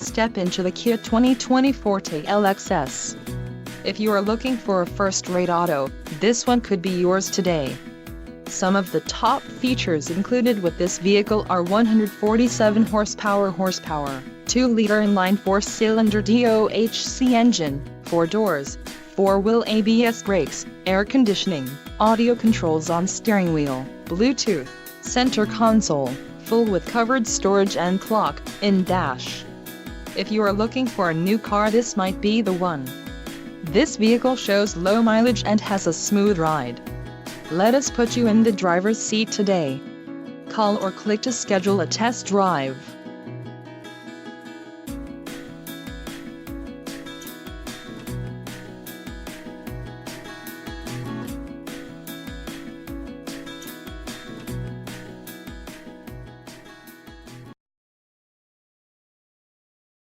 Step into the Kia 2020 Forte LXS. If you are looking for a first-rate auto, this one could be yours today. Some of the top features included with this vehicle are 147 horsepower, 2-liter inline 4-cylinder DOHC engine, 4 doors, 4-wheel ABS brakes, air conditioning, audio controls on steering wheel, Bluetooth, center console, full with covered storage and clock-in dash. If you are looking for a new car, this might be the one. This vehicle shows low mileage and has a smooth ride. Let us put you in the driver's seat today. Call or click to schedule a test drive.